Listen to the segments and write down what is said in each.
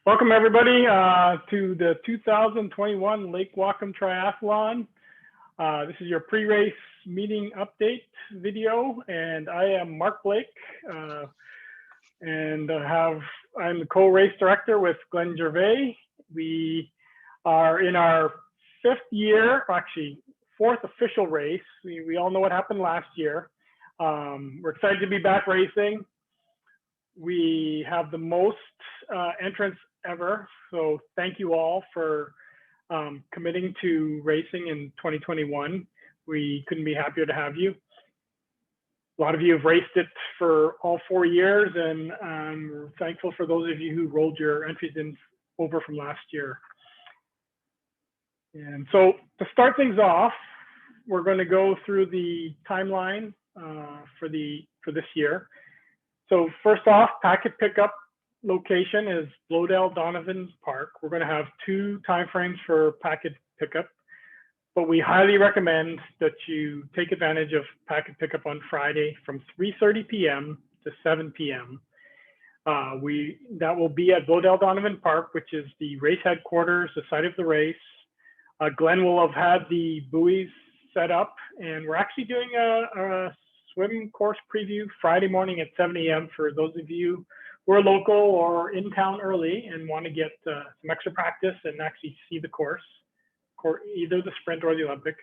Welcome everybody to the 2021 Lake Whatcom Triathlon. This is your pre-race meeting update video, and I am Mark Blake, and I'm the co-race director with Glenn Gervais. We are in our fourth official race. We all know what happened last year. We're excited to be back racing. We have the most entrants ever, so thank you all for committing to racing in 2021. We couldn't be happier to have you. A lot of you have raced it for all 4 years, and we're thankful for those of you who rolled your entries in over from last year. And so to start things off, we're going to go through the timeline for this year. So first off, packet pickup location is Bloedel Donovan Park. We're going to have 2 timeframes for packet pickup, but we highly recommend that you take advantage of packet pickup on Friday from 3:30 p.m. to 7 p.m. That will be at Bloedel Donovan Park, which is the race headquarters, the site of the race. Glenn will have had the buoys set up, and we're actually doing a swim course preview Friday morning at 7 a.m. for those of you who are local or in town early and want to get some extra practice and actually see the course, either the sprint or the Olympic.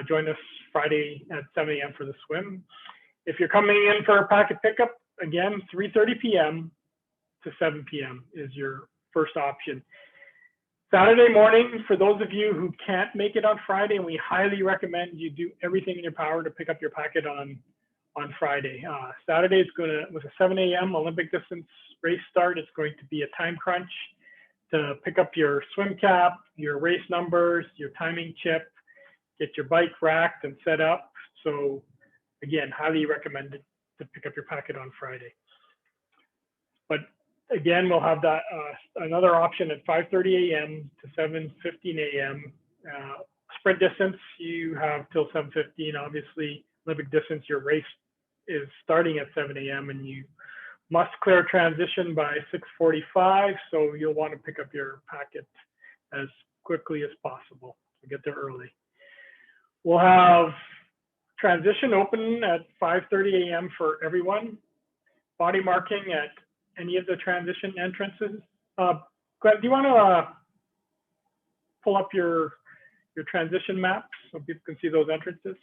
Join us Friday at 7 a.m. for the swim. If you're coming in for a packet pickup, again, 3:30 p.m. to 7 p.m. is your first option. Saturday morning, for those of you who can't make it on Friday, and we highly recommend you do everything in your power to pick up your packet on Friday. Saturday is with a 7 a.m. Olympic distance race start. It's going to be a time crunch to pick up your swim cap, your race numbers, your timing chip, get your bike racked and set up. So again, highly recommended to pick up your packet on Friday. But again, we'll have that another option at 5:30 a.m. to 7:15 a.m. Sprint distance, you have till 7:15. Obviously, Olympic distance, your race is starting at 7 a.m. and you must clear transition by 6:45. So you'll want to pick up your packet as quickly as possible. So get there early. We'll have transition open at 5:30 a.m. for everyone. Body marking at any of the transition entrances. Glenn, do you want to pull up your transition maps so people can see those entrances?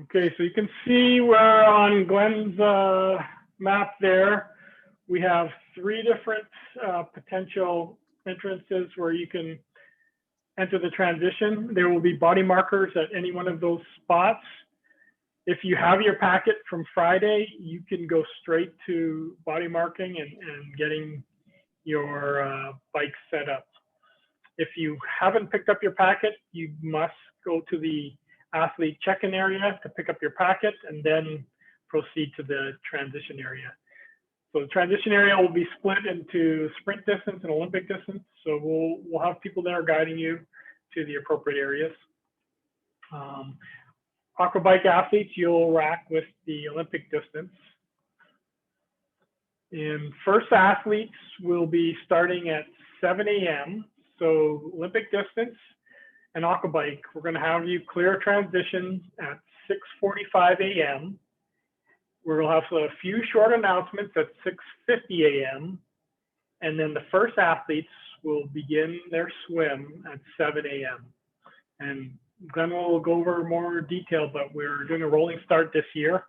Okay, so you can see where on Glenn's map there, we have 3 different potential entrances where you can enter the transition. There will be body markers at any one of those spots. If you have your packet from Friday, you can go straight to body marking and getting your bike set up. If you haven't picked up your packet, you must go to the athlete check-in area to pick up your packet and then proceed to the transition area. So the transition area will be split into sprint distance and Olympic distance. So we'll have people there guiding you to the appropriate areas. Aquabike athletes, you'll rack with the Olympic distance. And first athletes will be starting at 7 a.m. So Olympic distance and Aquabike, we're going to have you clear transition at 6:45 a.m. We'll have a few short announcements at 6:50 a.m. And then the first athletes will begin their swim at 7 a.m. And Glenn will go over more detail, but we're doing a rolling start this year.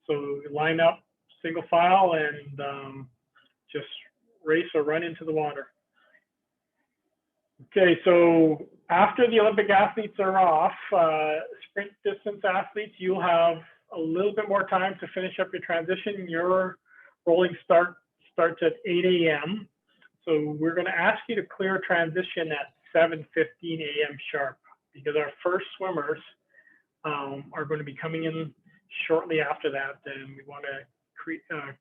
So line up single file and just race or run into the water. Okay, so after the Olympic athletes are off, sprint distance athletes, you'll have a little bit more time to finish up your transition. Your rolling start starts at 8 a.m. So we're going to ask you to clear transition at 7:15 a.m. sharp, because our first swimmers are going to be coming in shortly after that, and we want to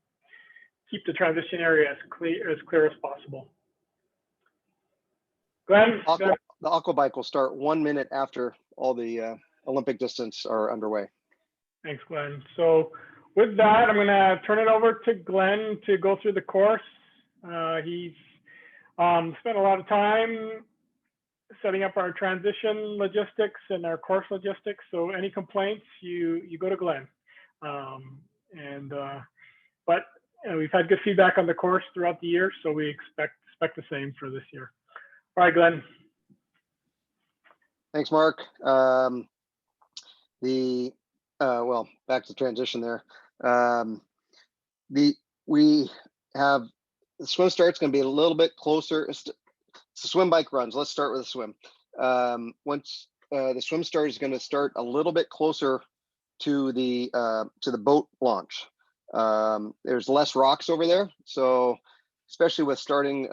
keep the transition area as clear as possible. Glenn, the Aquabike will start 1 minute after all the Olympic distance are underway. Thanks, Glenn. So with that, I'm going to turn it over to Glenn to go through the course. He's spent a lot of time setting up our transition logistics and our course logistics. So any complaints, you go to Glenn. But we've had good feedback on the course throughout the year, so we expect the same for this year. All right, Glenn. Thanks, Mark. Well, back to transition there. We have the swim start's going to be a little bit closer. It's swim, bike, runs. Let's start with the swim. Once the swim start is going to start a little bit closer to the boat launch. There's less rocks over there, so especially with starting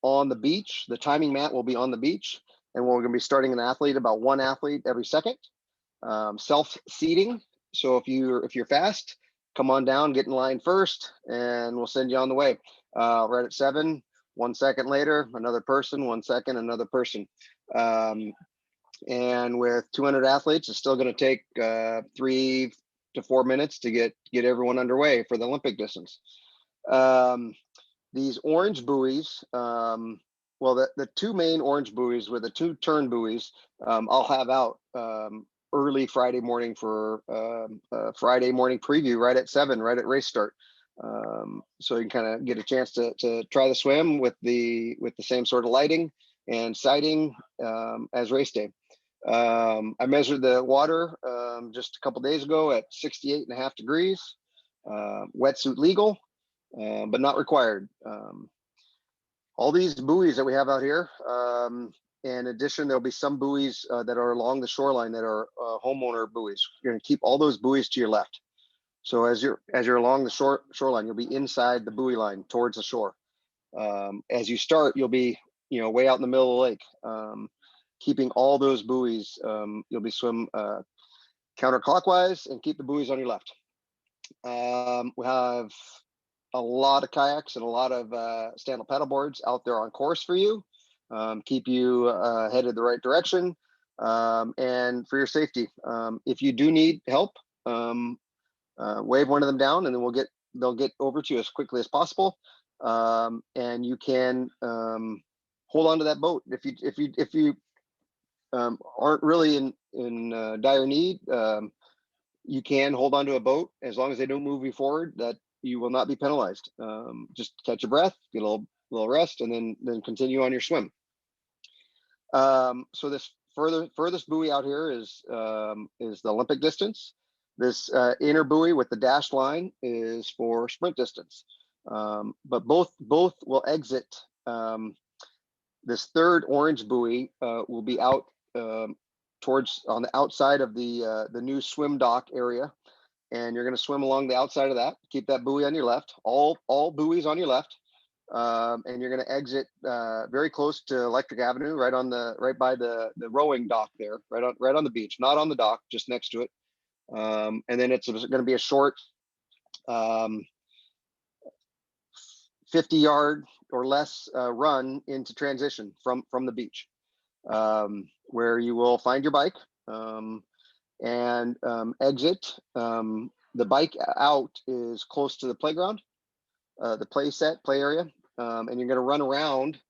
on the beach, the timing mat will be on the beach, and we're going to be starting an athlete, about one athlete every second. Self-seating, so if you're fast, come on down, get in line first, and we'll send you on the way. Right at 7, 1 second later, another person, 1 second, another person. And with 200 athletes, it's still going to take 3 to 4 minutes to get everyone underway for the Olympic distance. These orange buoys, well, the two main orange buoys with the 2 turn buoys, I'll have out early Friday morning for Friday morning preview right at 7, right at race start. So you can kind of get a chance to try the swim with the same sort of lighting and sighting as race day. I measured the water just a couple days ago at 68.5 degrees. Wetsuit legal, but not required. All these buoys that we have out here, in addition, there'll be some buoys that are along the shoreline that are homeowner buoys. You're going to keep all those buoys to your left. So as you're along the shoreline, you'll be inside the buoy line towards the shore. As you start, you'll be way out in the middle of the lake. Keeping all those buoys, you'll be swim counterclockwise and keep the buoys on your left. We have a lot of kayaks and a lot of stand-up paddle boards out there on course for you. Keep you headed the right direction, and for your safety. If you do need help, wave one of them down, and then they'll get over to you as quickly as possible. And you can hold on to that boat if you aren't really in dire need. You can hold on to a boat as long as they don't move you forward. That you will not be penalized. Just catch your breath, get a little rest, and then continue on your swim. So this furthest buoy out here is the Olympic distance. This inner buoy with the dashed line is for sprint distance. But both will exit. This third orange buoy will be out on the outside of the new swim dock area, and you're going to swim along the outside of that. Keep that buoy on your left. All buoys on your left. And you're going to exit very close to Electric Avenue, right by the rowing dock there, right on the beach, not on the dock, just next to it. And then it's going to be a short 50-yard or less run into transition from the beach, where you will find your bike and exit. The bike out is close to the playground, the play area. And you're going to run around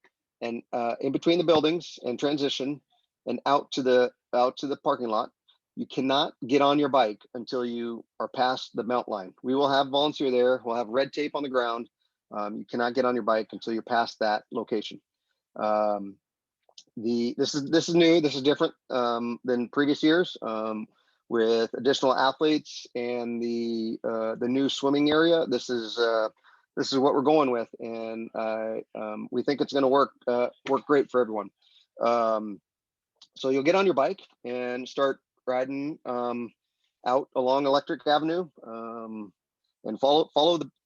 and in between the buildings and transition and out to the parking lot. You cannot get on your bike until you are past the melt line. We will have volunteer there. We'll have red tape on the ground. You cannot get on your bike until you're past that location. This is new. This is different than previous years, with additional athletes and the new swimming area. This is what we're going with, and we think it's going to work great for everyone. So you'll get on your bike and start riding out along Electric Avenue, and follow the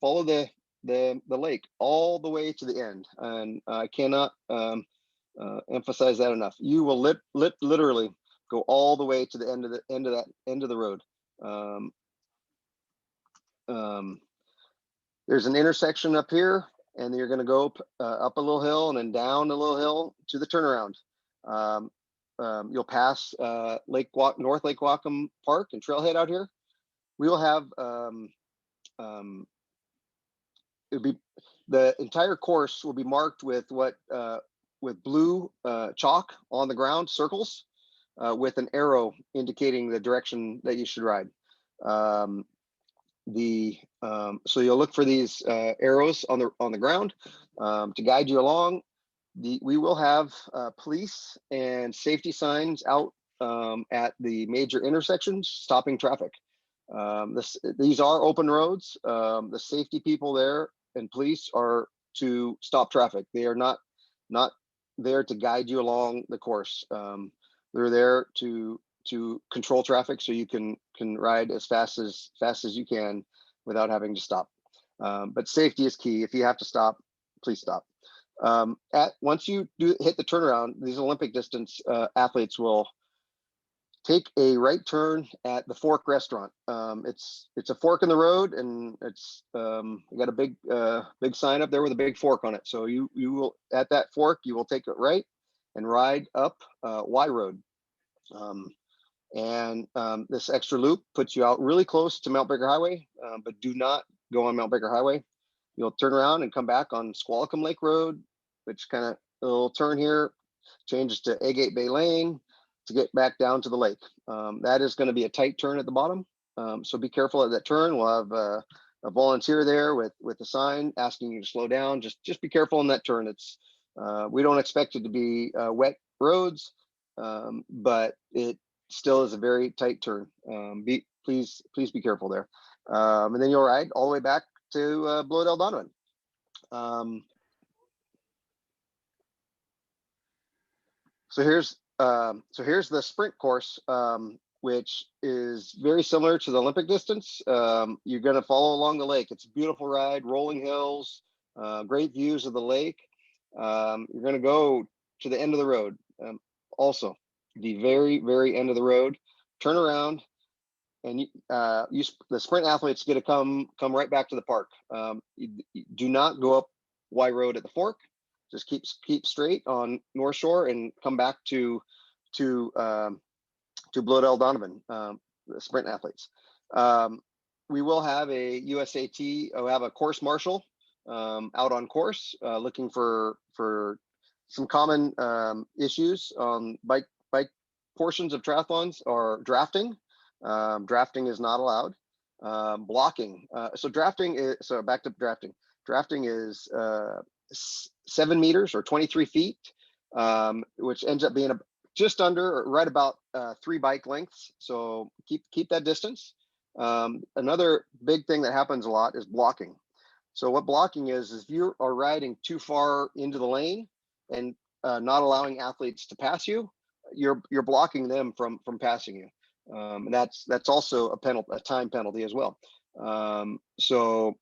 lake all the way to the end. And I cannot emphasize that enough. You will literally go all the way to the end of the road. There's an intersection up here, and you're going to go up a little hill and then down a little hill to the turnaround. You'll pass North Lake Whatcom Park and Trailhead out here. We will have it'll be the entire course will be marked with with blue chalk on the ground, circles with an arrow indicating the direction that you should ride. So you'll look for these arrows on the ground to guide you along. We will have police and safety signs out at the major intersections, stopping traffic. These are open roads. The safety people there and police are to stop traffic. They are not there to guide you along the course. They're there to control traffic so you can ride as fast as you can without having to stop. But safety is key. If you have to stop, please stop. Once you hit the turnaround, these Olympic distance athletes will take a right turn at the Fork restaurant. It's a fork in the road, and it's got a big sign up there with a big fork on it. So you will, at that fork, you will take it right and ride up Y Road. This extra loop puts you out really close to Mount Baker Highway, but do not go on Mount Baker Highway. You'll turn around and come back on Squalicum Lake Road, which kind of a little turn here, changes to Agate Bay Lane to get back down to the lake. That is going to be a tight turn at the bottom. So be careful at that turn. We'll have a volunteer there with a sign asking you to slow down. Just be careful in that turn. It's we don't expect it to be wet roads, but it still is a very tight turn. Please be careful there. And then you'll ride all the way back to Bloedel Donovan. So here's the sprint course, which is very similar to the Olympic distance. You're going to follow along the lake. It's a beautiful ride, rolling hills, great views of the lake. You're going to go to the end of the road. Also, the very, very end of the road, turn around, and the sprint athletes get to come right back to the park. You do not go up Y Road at the fork. Just keep straight on North Shore and come back to Bloedel Donovan, the sprint athletes. We will have a USAT. We'll have a course marshal out on course, looking for some common issues on bike portions of triathlons. Are drafting. Drafting is not allowed. Blocking. So drafting is back to drafting. Drafting is 7 meters or 23 feet, which ends up being just under or right about 3 bike lengths. So keep that distance. Another big thing that happens a lot is blocking. So what blocking is if you are riding too far into the lane and not allowing athletes to pass you, you're blocking them from passing you. And that's also a time penalty as well. So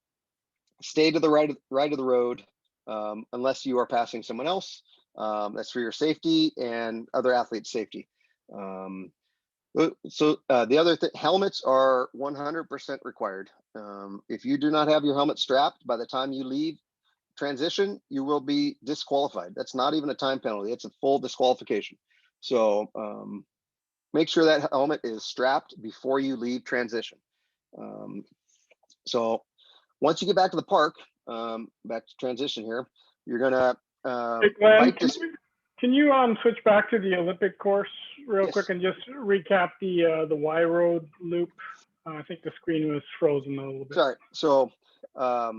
stay to the right of the road unless you are passing someone else. That's for your safety and other athletes' safety. So the other helmets are 100% required. If you do not have your helmet strapped by the time you leave transition, you will be disqualified. That's not even a time penalty. It's a full disqualification. So make sure that helmet is strapped before you leave transition. So once you get back to the park, back to transition here, you're gonna hey Glenn, can you switch back to the Olympic course real Yes. quick and just recap the Y Road loop? I think the screen was frozen a little bit. Sorry. So for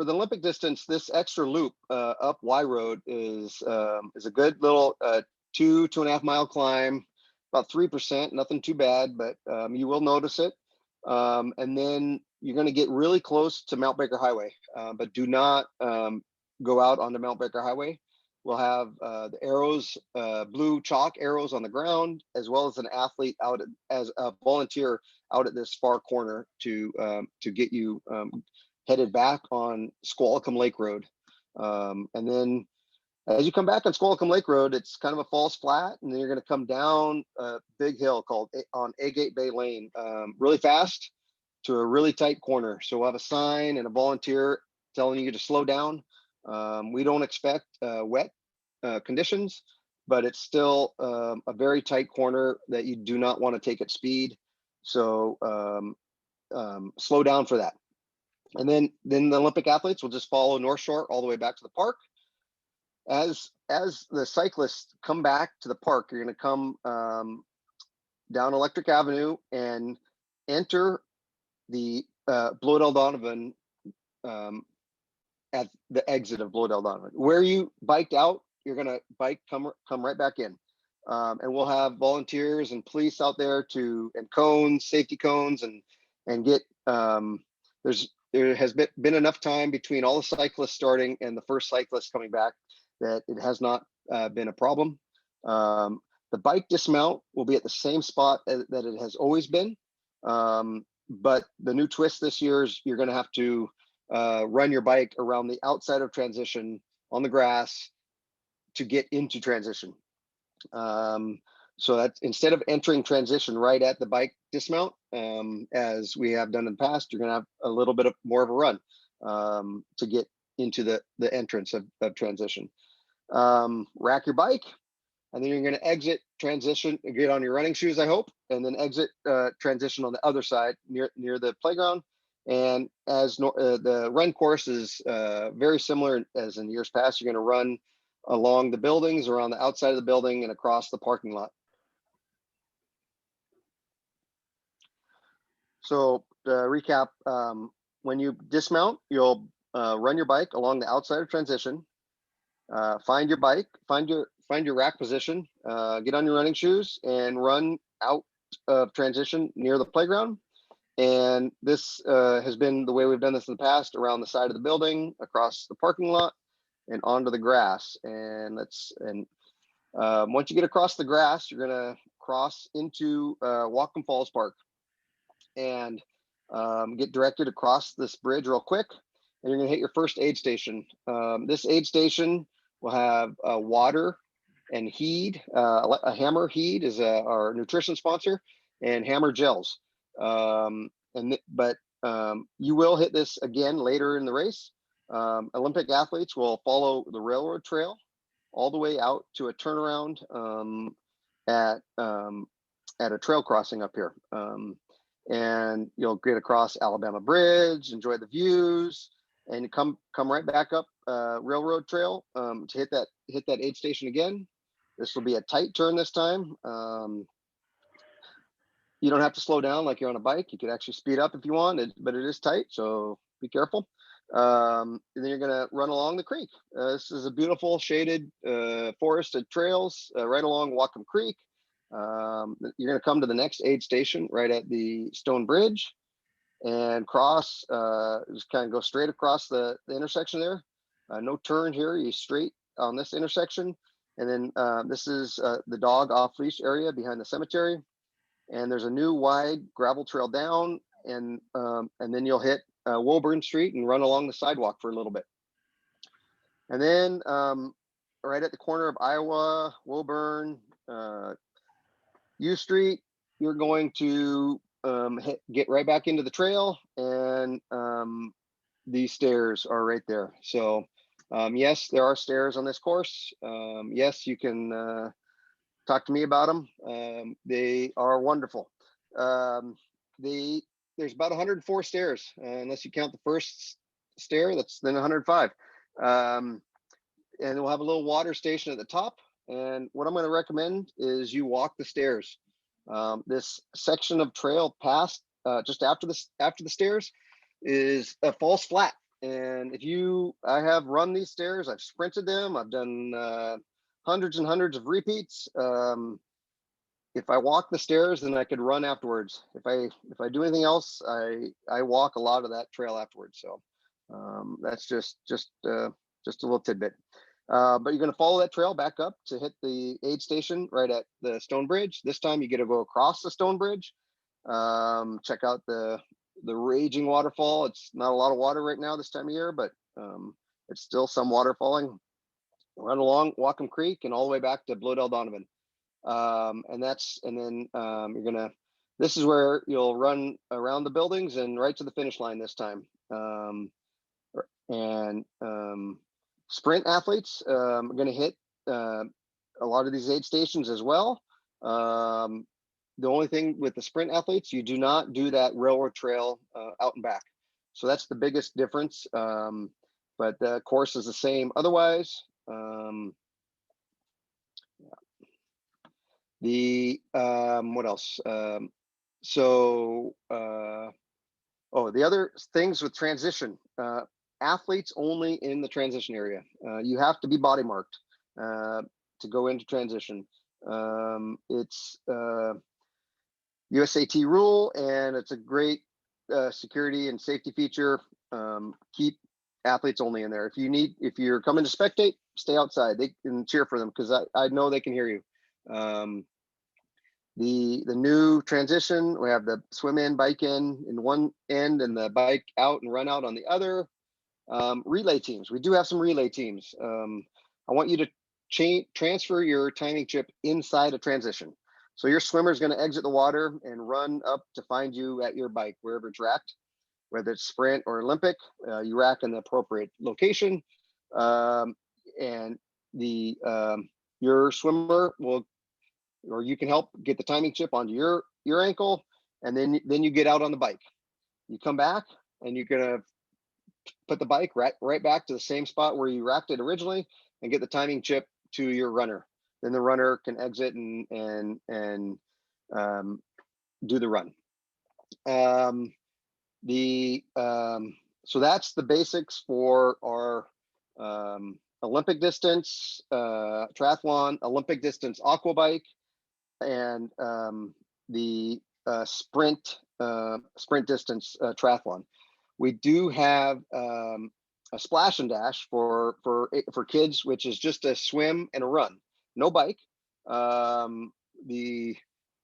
the Olympic distance, this extra loop up Y Road is a good little 2.5 mile climb, about 3%, nothing too bad, but you will notice it. And then you're going to get really close to Mount Baker Highway, but do not go out onto Mount Baker Highway. We'll have the arrows, blue chalk arrows on the ground, as well as an athlete out as a volunteer out at this far corner to get you headed back on Squalicum Lake Road. And then as you come back on Squalicum Lake Road, it's kind of a false flat, and then you're going to come down a big hill called on Agate Bay Lane, really fast to a really tight corner. So we'll have a sign and a volunteer telling you to slow down. We don't expect wet conditions, but it's still a very tight corner that you do not want to take at speed. So slow down for that. And then the Olympic athletes will just follow North Shore all the way back to the park. As the cyclists come back to the park, you're going to come down Electric Avenue and enter the Bloedel Donovan at the exit of Bloedel Donovan. Where you biked out, you're going to come right back in. And we'll have volunteers and police out there and cones, safety cones, and get there has been enough time between all the cyclists starting and the first cyclist coming back that it has not been a problem. The bike dismount will be at the same spot that it has always been. But the new twist this year is you're going to have to run your bike around the outside of transition on the grass to get into transition. So that's, instead of entering transition right at the bike dismount, as we have done in the past, you're going to have a little bit more of a run to get into the entrance of transition. Rack your bike, and then you're going to exit transition, get on your running shoes, I hope, and then exit transition on the other side near the playground. And as the run course is very similar as in years past, you're going to run along the buildings, around the outside of the building, and across the parking lot. So to recap, when you dismount, you'll run your bike along the outside of transition, find your bike, find your rack position, get on your running shoes, and run out of transition near the playground. And this has been the way we've done this in the past, around the side of the building, across the parking lot, and onto the grass. And once you get across the grass, you're gonna cross into Whatcom Falls Park and get directed across this bridge real quick. And you're gonna hit your first aid station. This aid station will have water and Heed. A Hammer Heed is our nutrition sponsor, and Hammer gels. But you will hit this again later in the race. Olympic athletes will follow the railroad trail all the way out to a turnaround at a trail crossing up here. And you'll get across Alabama Bridge, enjoy the views, and come right back up railroad trail to hit that aid station again. This will be a tight turn this time. You don't have to slow down like you're on a bike. You could actually speed up if you want, but it is tight, so be careful. And then you're gonna run along the creek. This is a beautiful shaded forested trails right along Whatcom Creek. You're gonna come to the next aid station right at the Stone Bridge and cross, just kind of go straight across the intersection there. No turn here, you straight on this intersection. And then this is the dog off leash area behind the cemetery. And there's a new wide gravel trail down, and then you'll hit Woburn Street and run along the sidewalk for a little bit. And then right at the corner of Iowa, Woburn, U Street, you're going to get right back into the trail, and these stairs are right there. So yes, there are stairs on this course. Yes, you can talk to me about them. They are wonderful. There's about 104 stairs, unless you count the first stair, that's then 105. And we'll have a little water station at the top. And what I'm going to recommend is you walk the stairs. This section of trail past just after the stairs is a falls flat. And I have run these stairs, I've sprinted them, I've done hundreds and hundreds of repeats. If I walk the stairs, then I could run afterwards. If I do anything else, I walk a lot of that trail afterwards. So that's just a little tidbit. But you're going to follow that trail back up to hit the aid station right at the Stone Bridge. This time you get to go across the Stone Bridge. Check out the raging waterfall. It's not a lot of water right now this time of year, but it's still some water falling. Run along Whatcom Creek and all the way back to Bloedel Donovan. This is where you'll run around the buildings and right to the finish line this time. Sprint athletes are going to hit a lot of these aid stations as well. The only thing with the sprint athletes, you do not do that railroad trail out and back. So that's the biggest difference. But the course is the same. Otherwise, what else? The other things with transition, athletes only in the transition area. You have to be body marked to go into transition. It's USAT rule, and it's a great security and safety feature. Keep athletes only in there. If you're coming to spectate, stay outside. They can cheer for them because I know they can hear you. The new transition, we have the swim in, bike in one end, and the bike out and run out on the other. Relay teams. We do have some relay teams. I want you to transfer your timing chip inside a transition. So your swimmer is going to exit the water and run up to find you at your bike, wherever it's racked, whether it's sprint or Olympic. You rack in the appropriate location, and your swimmer will, or you can help get the timing chip onto your ankle, and then you get out on the bike. You come back and you're gonna put the bike right back to the same spot where you racked it originally, and get the timing chip to your runner. Then the runner can exit and do the run. So that's the basics for our Olympic distance triathlon, Olympic distance aquabike, and the sprint distance triathlon. We do have a splash and dash for kids, which is just a swim and a run, no bike.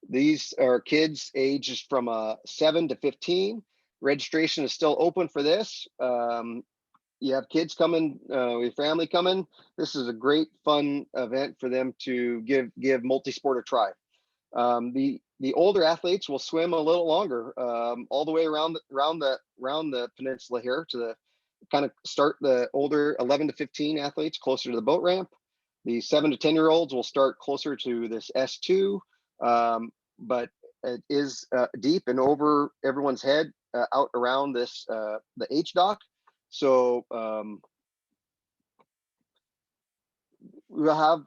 These are kids ages from 7 to 15. Registration is still open for this. You have kids coming, with family coming. This is a great fun event for them to give multi-sport a try. The older athletes will swim a little longer, all the way around the peninsula here to kind of start the older 11 to 15 athletes closer to the boat ramp. The 7 to 10-year-olds will start closer to this S2, but it is deep and over everyone's head, out around this the H dock. So we'll have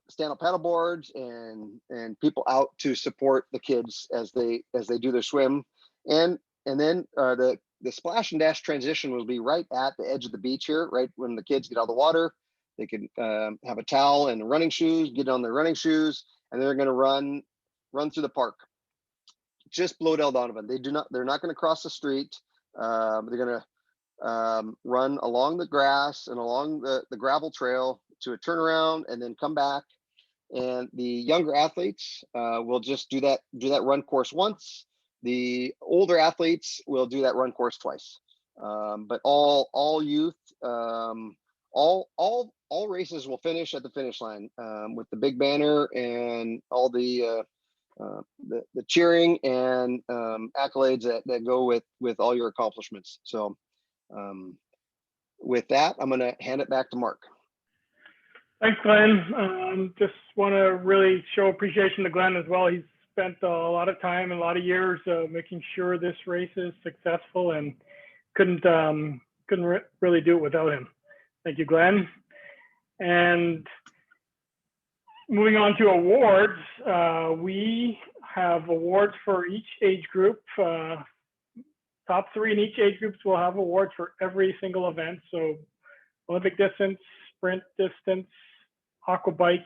stand-up paddle boards and people out to support the kids as they do their swim, and then the splash and dash transition will be right at the edge of the beach here. Right when the kids get out of the water, they can have a towel and running shoes, get on their running shoes, and they're going to run through the park just below Donovan. They're not going to cross the street. They're going to run along the grass and along the gravel trail to a turnaround, and then come back. And the younger athletes will just do that run course once. The older athletes will do that run course twice. But all youth, all races will finish at the finish line with the big banner and all the cheering and accolades that go with all your accomplishments. So with that, I'm going to hand it back to Mark. Thanks, Glenn. Just want to really show appreciation to Glenn as well. He's spent a lot of time and a lot of years making sure this race is successful, and couldn't really do it without him. Thank you, Glenn. And moving on to awards, we have awards for each age group. Top 3 in each age groups will have awards for every single event. So Olympic distance, sprint distance, aquabike,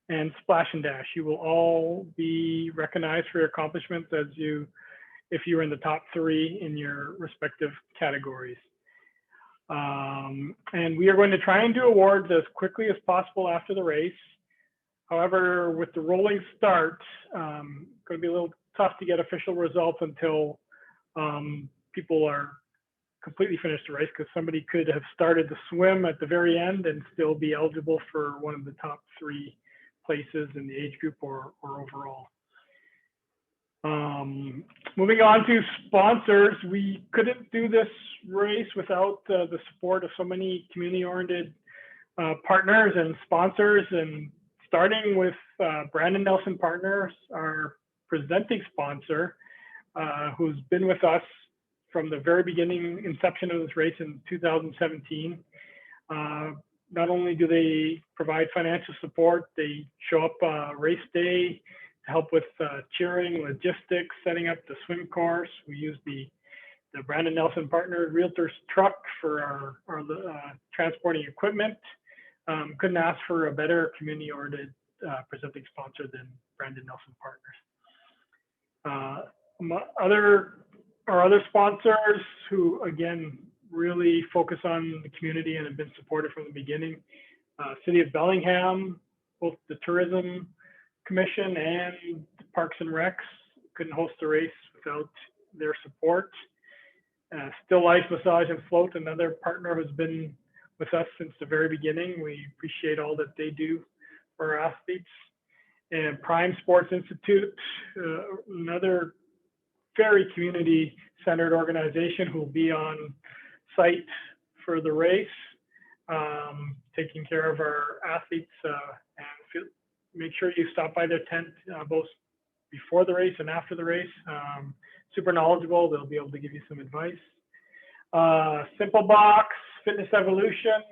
and splash and dash. You will all be recognized for your accomplishments if you're in the top 3 in your respective categories. And we are going to try and do awards as quickly as possible after the race. However, with the rolling start, going to be a little tough to get official results until people are completely finished the race, because somebody could have started the swim at the very end and still be eligible for one of the top 3 places in the age group or overall. Moving on to sponsors, we couldn't do this race without the support of so many community-oriented partners and sponsors, and starting with Brandon Nelson Partners, our presenting sponsor, who's been with us from the very beginning, inception of this race in 2017. Not only do they provide financial support, they show up race day to help with cheering, logistics, setting up the swim course. We use the Brandon Nelson Partner Realtors truck for our transporting equipment. Couldn't ask for a better community-oriented presenting sponsor than Brandon Nelson Partners. Our other sponsors who, again, really focus on the community and have been supportive from the beginning. City of Bellingham, both the Tourism Commission and the Parks and Recs couldn't host the race without their support. Still Life Massage and Float, another partner who's been with us since the very beginning. We appreciate all that they do for our athletes. And Prime Sports Institute, another very community-centered organization who will be on site for the race, taking care of our athletes, and make sure you stop by their tent both before the race and after the race. Super knowledgeable. They'll be able to give you some advice. Simple Box, Fitness Evolution,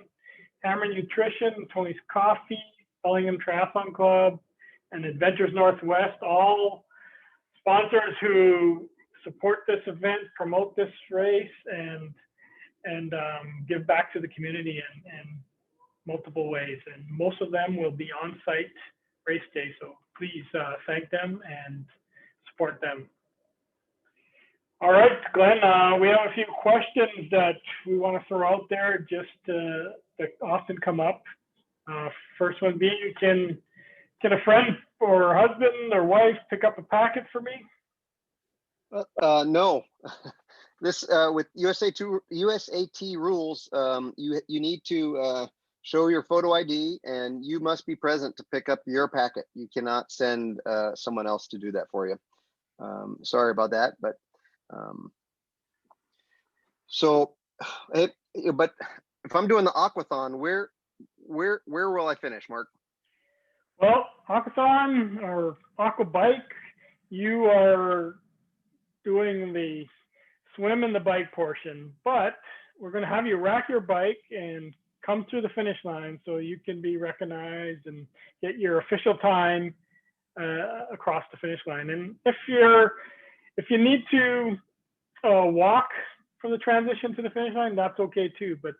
Hammer Nutrition, Tony's Coffee, Whatcom Triathlon Club, and Adventures Northwest, all sponsors who support this event, promote this race, and give back to the community in multiple ways. And most of them will be on site race day. So please thank them and support them. All right, Glenn, we have a few questions that we want to throw out there just that often come up. First one being, can a friend or husband or wife pick up a packet for me? No. This with USAT rules, you need to show your photo ID, and you must be present to pick up your packet. You cannot send someone else to do that for you. Sorry about that, but but if I'm doing the aquathon, where will I finish, Mark? Well, aquathon or aquabike, you are doing the swim and the bike portion, but we're going to have you rack your bike and come through the finish line so you can be recognized and get your official time across the finish line. And if you need to walk from the transition to the finish line, that's okay too, but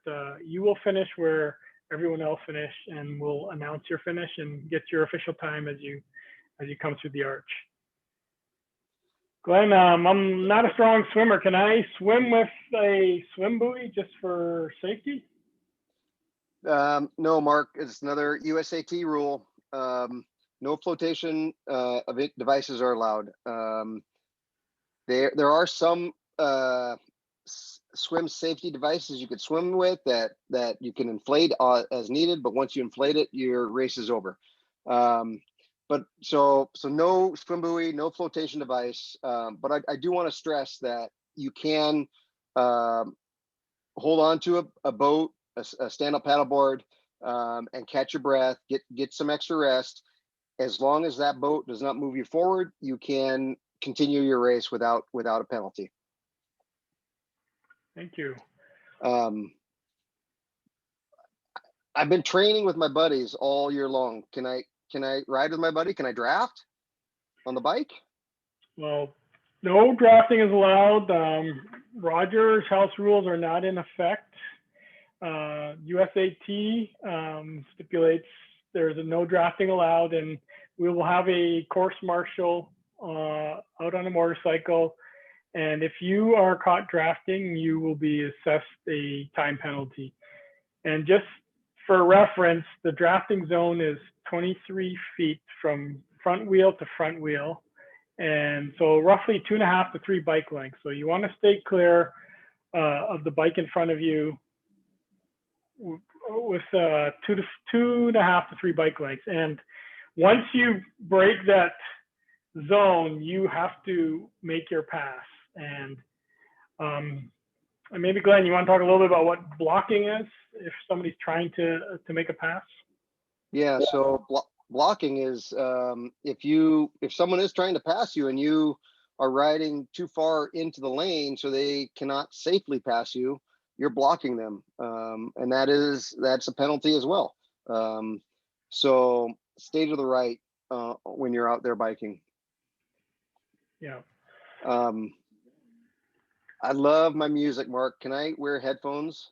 you will finish where everyone else finished, and we'll announce your finish and get your official time as you come through the arch. Glenn, I'm not a strong swimmer. Can I swim with a swim buoy just for safety? No, Mark, it's another USAT rule. No flotation devices are allowed. There are some swim safety devices you could swim with that you can inflate as needed, but once you inflate it, your race is over. But so no swim buoy, no flotation device. But I do want to stress that you can hold on to a boat, a stand-up paddleboard, and catch your breath, get some extra rest. As long as that boat does not move you forward, you can continue your race without a penalty. Thank you. I've been training with my buddies all year long. Can I ride with my buddy? Can I draft on the bike? Well, no drafting is allowed. Rogers house rules are not in effect. USAT stipulates there's no drafting allowed, and we will have a course marshal out on a motorcycle. And if you are caught drafting, you will be assessed a time penalty. And just for reference, the drafting zone is 23 feet from front wheel to front wheel. And so roughly 2.5 to 3 bike lengths. So you want to stay clear of the bike in front of you with 2.5 to 3 bike lengths. And once you break that zone, you have to make your pass. And And maybe Glenn, you want to talk a little bit about what blocking is if somebody's trying to make a pass? Yeah, so blocking is if someone is trying to pass you and you are riding too far into the lane so they cannot safely pass you, you're blocking them, and that's a penalty as well. So stay to the right when you're out there biking. Yeah. I love my music, Mark. Can I wear headphones?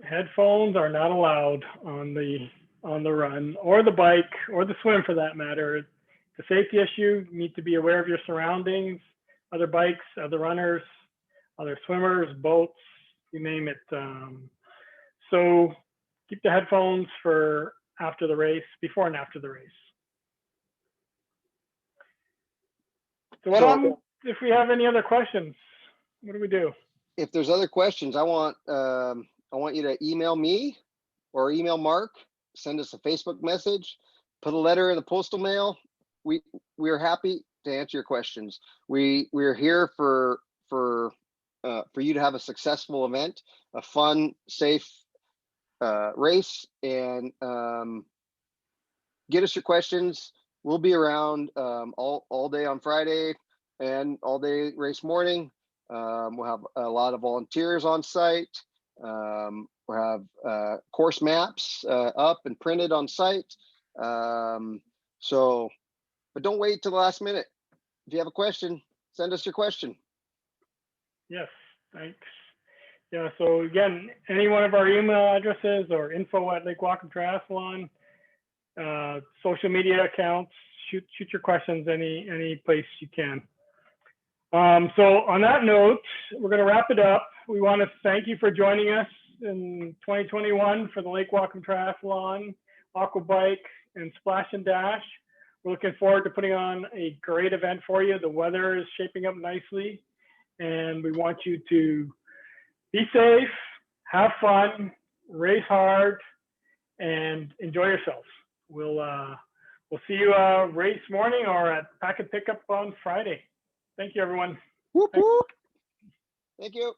Headphones are not allowed on the run or the bike or the swim for that matter. It's a safety issue. You need to be aware of your surroundings, other bikes, other runners, other swimmers, boats, you name it. So keep the headphones for after the race, before and after the race. So if we have any other questions, what do we do? If there's other questions, I want you to email me or email Mark, send us a Facebook message, put a letter in the postal mail. We're happy to answer your questions. We're here for you to have a successful event, a fun, safe race, and get us your questions. We'll be around all day on Friday and all day race morning. We'll have a lot of volunteers on site. We'll have course maps up and printed on site. But don't wait till the last minute. If you have a question, send us your question. Yes, thanks. Yeah, so again, any one of our email addresses or info@Lake Whatcom Triathlon, social media accounts, shoot your questions any place you can. So on that note, we're going to wrap it up. We want to thank you for joining us in 2021 for the Lake Whatcom Triathlon, Aquabike, and Splash and Dash. We're looking forward to putting on a great event for you. The weather is shaping up nicely, and we want you to be safe, have fun, race hard, and enjoy yourselves. We'll see you race morning or at packet pickup on Friday. Thank you, everyone. Whoop, whoop. Thank you.